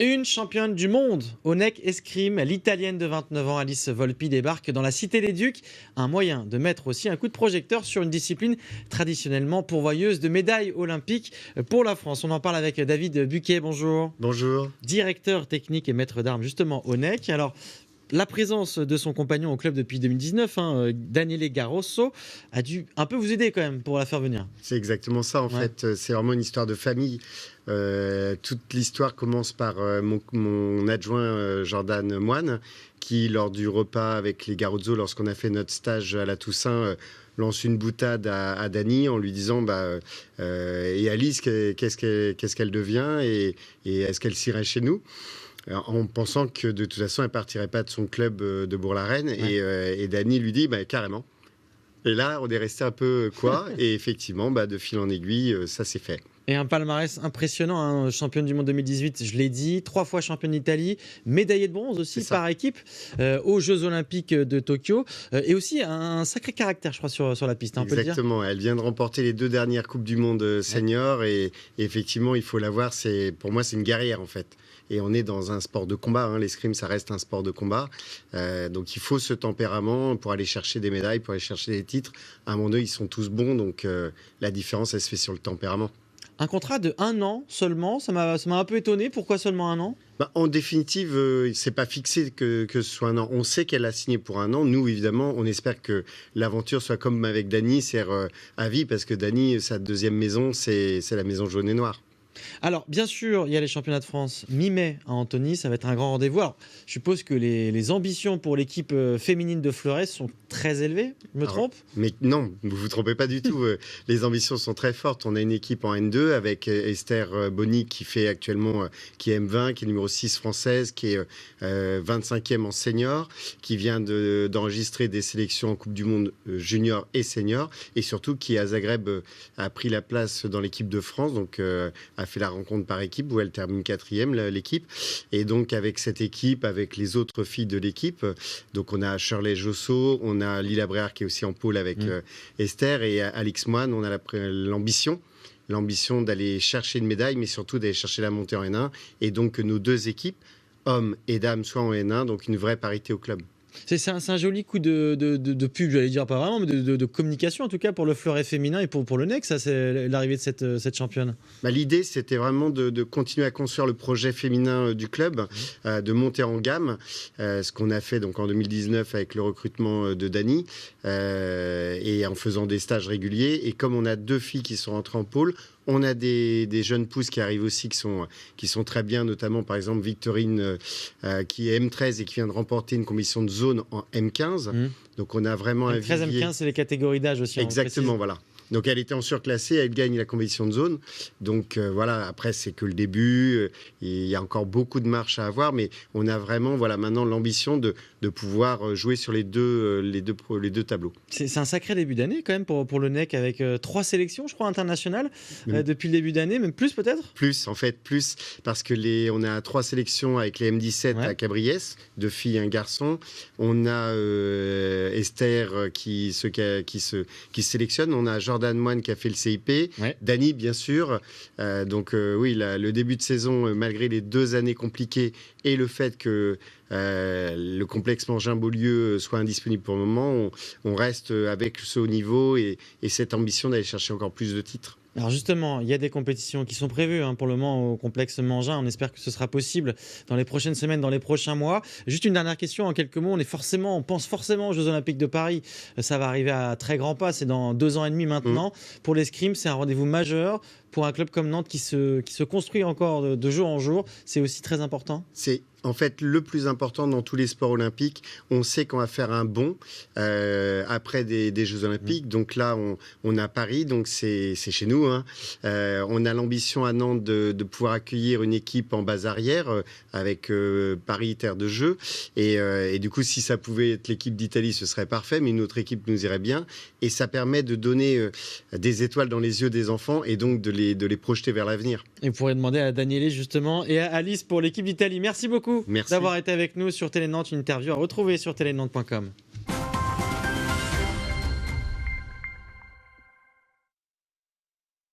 Une championne du monde au NEC escrime, l'italienne de 29 ans Alice Volpi débarque dans la Cité des Ducs, un moyen de mettre aussi un coup de projecteur sur une discipline traditionnellement pourvoyeuse de médailles olympiques pour la France. On en parle avec David Buquet, bonjour. Bonjour. Directeur technique et maître d'armes justement au NEC. Alors, la présence de son compagnon au club depuis 2019, Daniele Garosso, a dû un peu vous aider quand même pour la faire venir. C'est exactement ça en fait, c'est vraiment une histoire de famille. Toute l'histoire commence par mon adjoint Jordan Moine, qui lors du repas avec les Garozzo, lorsqu'on a fait notre stage à la Toussaint, lance une boutade à Dani en lui disant et Alice, qu'est-ce qu'elle devient et est-ce qu'elle s'irait chez nous, en pensant que de toute façon elle partirait pas de son club de Bourg-la-Reine. Et Dani lui dit carrément. Et là on est resté un peu et effectivement de fil en aiguille ça s'est fait. Et un palmarès impressionnant, championne du monde 2018, je l'ai dit, 3 fois championne d'Italie, médaillée de bronze aussi par équipe aux Jeux Olympiques de Tokyo, et aussi un sacré caractère, je crois, sur la piste. Exactement, elle vient de remporter les 2 dernières Coupes du Monde senior, et effectivement, il faut la voir, pour moi, c'est une guerrière en fait. Et on est dans un sport de combat, l'escrime, ça reste un sport de combat. Donc il faut ce tempérament pour aller chercher des médailles, pour aller chercher des titres. À un moment donné, ils sont tous bons, donc la différence, elle se fait sur le tempérament. Un contrat de 1 an seulement, ça m'a un peu étonné. Pourquoi seulement 1 an ? En définitive, c'est pas fixé que ce soit 1 an. On sait qu'elle a signé pour 1 an. Nous, évidemment, on espère que l'aventure soit comme avec Dani, c'est-à-dire à vie, parce que Dani, sa deuxième maison, c'est la maison jaune et noire. Alors, bien sûr, il y a les championnats de France mi-mai à Antony, ça va être un grand rendez-vous. Alors, je suppose que les ambitions pour l'équipe féminine de Fleurès sont très élevées, je me trompe ? Mais non, vous vous trompez pas du tout. Les ambitions sont très fortes. On a une équipe en N2 avec Esther Bonny qui fait actuellement, qui est M20, qui est numéro 6 française, qui est 25e en senior, qui vient d'enregistrer des sélections en Coupe du Monde junior et senior, et surtout qui à Zagreb a pris la place dans l'équipe de France, donc a fait la rencontre par équipe où elle termine 4e, l'équipe. Et donc avec cette équipe, avec les autres filles de l'équipe, donc on a Shirley Josso, on a Lila Bréard qui est aussi en pôle avec Esther, et Alix Moine. On a l'ambition d'aller chercher une médaille, mais surtout d'aller chercher la montée en N1, et donc que nos 2 équipes, hommes et dames, soient en N1, donc une vraie parité au club. C'est un joli coup de pub, j'allais dire, pas vraiment, mais de communication en tout cas pour le fleuret féminin et pour le NEC, ça, c'est l'arrivée de cette championne. L'idée, c'était vraiment de continuer à construire le projet féminin du club, de monter en gamme, ce qu'on a fait donc en 2019 avec le recrutement de Dani, et en faisant des stages réguliers. Et comme on a 2 filles qui sont rentrées en pôle, on a des jeunes pousses qui arrivent aussi, qui sont très bien, notamment par exemple Victorine, qui est M13 et qui vient de remporter une compétition de zone en M15. Donc on a vraiment un M13, vivier. M15, c'est les catégories d'âge aussi. Exactement, voilà. Donc elle était en surclassé, elle gagne la compétition de zone. Donc après c'est que le début, il y a encore beaucoup de marche à avoir, mais on a vraiment maintenant l'ambition de pouvoir jouer sur les deux tableaux. C'est un sacré début d'année quand même pour le NEC, avec 3 sélections, je crois, internationales depuis le début d'année, même plus peut-être. Plus parce que on a 3 sélections avec les M17 à Cabriès, 2 filles et un garçon. On a Esther qui se sélectionne. On a Jordan Moine qui a fait le CIP, Dani bien sûr. Le début de saison, malgré les 2 années compliquées et le fait que le complexe Mangin-Beaulieu soit indisponible pour le moment, on reste avec ce haut niveau et cette ambition d'aller chercher encore plus de titres. Alors justement, il y a des compétitions qui sont prévues pour le moment au complexe Mangin. On espère que ce sera possible dans les prochaines semaines, dans les prochains mois. Juste une dernière question en quelques mots. On pense forcément aux Jeux Olympiques de Paris. Ça va arriver à très grands pas. C'est dans 2 ans et demi maintenant. Pour l'escrime, c'est un rendez-vous majeur. Pour un club comme Nantes qui se construit encore de jour en jour, c'est aussi très important. C'est en fait le plus important dans tous les sports olympiques. On sait qu'on va faire un bond après des Jeux Olympiques. Donc là, on a Paris, donc c'est chez nous. On a l'ambition à Nantes de pouvoir accueillir une équipe en base arrière avec Paris Terre de Jeux. Et du coup, si ça pouvait être l'équipe d'Italie, ce serait parfait, mais une autre équipe nous irait bien. Et ça permet de donner des étoiles dans les yeux des enfants et donc de les projeter vers l'avenir. Et vous pourrez demander à Daniele justement et à Alice pour l'équipe d'Italie. Merci beaucoup d'avoir été avec nous sur Télé Nantes. Une interview à retrouver sur telenantes.com.